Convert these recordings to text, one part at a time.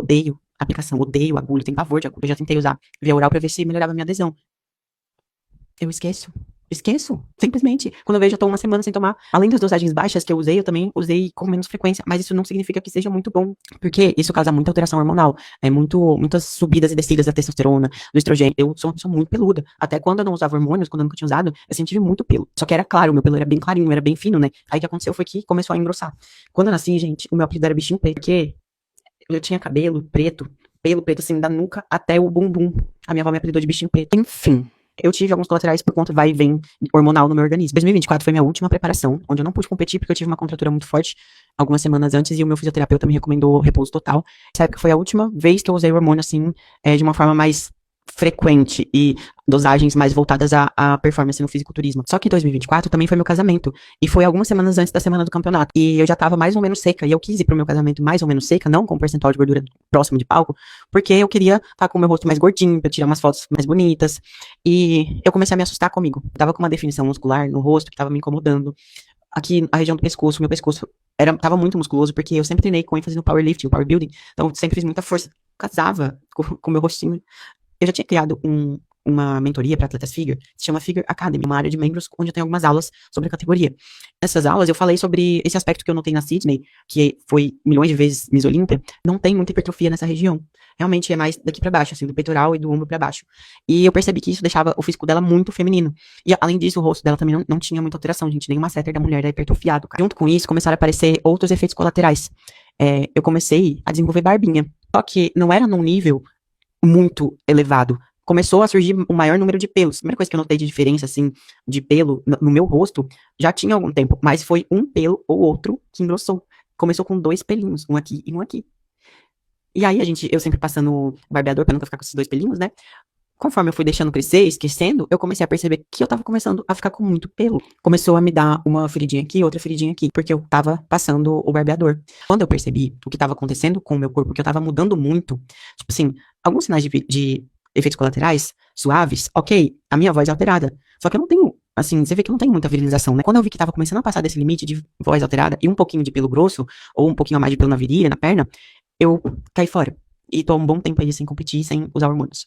Odeio a aplicação, odeio agulha, tenho pavor de agulha. Eu já tentei usar via oral pra ver se melhorava a minha adesão. Eu esqueço. Esqueço, simplesmente. Quando eu vejo, eu tô uma semana sem tomar. Além das dosagens baixas que eu também usei com menos frequência. Mas isso não significa que seja muito bom. Porque isso causa muita alteração hormonal. Muitas subidas e descidas da testosterona, do estrogênio. Eu sou uma pessoa muito peluda. Até quando eu não usava hormônios, quando eu nunca tinha usado, eu sempre tive muito pelo. Só que era claro, o meu pelo era bem clarinho, era bem fino, né? Aí o que aconteceu foi que começou a engrossar. Quando eu nasci, gente, o meu apelido era bichinho preto. Porque eu tinha cabelo preto, pelo preto assim, da nuca até o bumbum. A minha avó me apelidou de bichinho preto. Enfim, eu tive alguns colaterais por conta vai e vem hormonal no meu organismo. 2024 foi minha última preparação, onde eu não pude competir porque eu tive uma contratura muito forte algumas semanas antes e o meu fisioterapeuta me recomendou repouso total. Essa época foi a última vez que eu usei o hormônio assim, de uma forma mais frequente e dosagens mais voltadas à performance no fisiculturismo. Só que 2024 também foi meu casamento. E foi algumas semanas antes da semana do campeonato. E eu já tava mais ou menos seca. E eu quis ir pro meu casamento mais ou menos seca, não com percentual de gordura próximo de palco, porque eu queria estar com o meu rosto mais gordinho, pra tirar umas fotos mais bonitas. E eu comecei a me assustar comigo. Eu tava com uma definição muscular no rosto que tava me incomodando. Aqui, a região do pescoço, meu pescoço tava muito musculoso, porque eu sempre treinei com ênfase no powerlifting, no powerbuilding. Então, eu sempre fiz muita força. Casava com o meu rostinho. Eu já tinha criado uma mentoria para atletas Figure, se chama Figure Academy, uma área de membros onde eu tenho algumas aulas sobre a categoria. Nessas aulas eu falei sobre esse aspecto que eu notei na Sydney, que foi milhões de vezes Miss Olímpia, não tem muita hipertrofia nessa região. Realmente é mais daqui para baixo, assim, do peitoral e do ombro para baixo. E eu percebi que isso deixava o físico dela muito feminino. E além disso, o rosto dela também não tinha muita alteração, gente, nenhuma masseter da mulher era hipertrofiado, cara. Junto com isso, começaram a aparecer outros efeitos colaterais. Eu comecei a desenvolver barbinha. Só que não era num nível muito elevado. Começou a surgir um maior número de pelos. A primeira coisa que eu notei de diferença, assim, de pelo no meu rosto, já tinha algum tempo, mas foi um pelo ou outro que engrossou. Começou com 2 pelinhos, um aqui e um aqui. E aí, eu sempre passando barbeador pra nunca ficar com esses 2 pelinhos, né? Conforme eu fui deixando crescer, esquecendo, eu comecei a perceber que eu tava começando a ficar com muito pelo. Começou a me dar uma feridinha aqui, outra feridinha aqui, porque eu tava passando o barbeador. Quando eu percebi o que tava acontecendo com o meu corpo, que eu tava mudando muito, tipo assim, alguns sinais de efeitos colaterais suaves, ok, a minha voz é alterada. Só que eu não tenho, assim, você vê que eu não tenho muita virilização, né? Quando eu vi que tava começando a passar desse limite de voz alterada e um pouquinho de pelo grosso, ou um pouquinho a mais de pelo na virilha, na perna, eu caí fora. E tô um bom tempo aí sem competir, sem usar hormônios.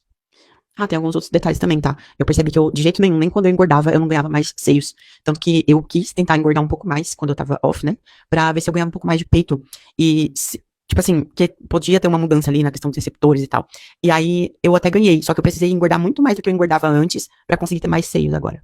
Ah, tem alguns outros detalhes também, tá? Eu percebi que eu, de jeito nenhum, nem quando eu engordava, eu não ganhava mais seios. Tanto que eu quis tentar engordar um pouco mais, quando eu tava off, né? Pra ver se eu ganhava um pouco mais de peito. Tipo assim, que podia ter uma mudança ali na questão dos receptores e tal. E aí, eu até ganhei. Só que eu precisei engordar muito mais do que eu engordava antes pra conseguir ter mais seios agora.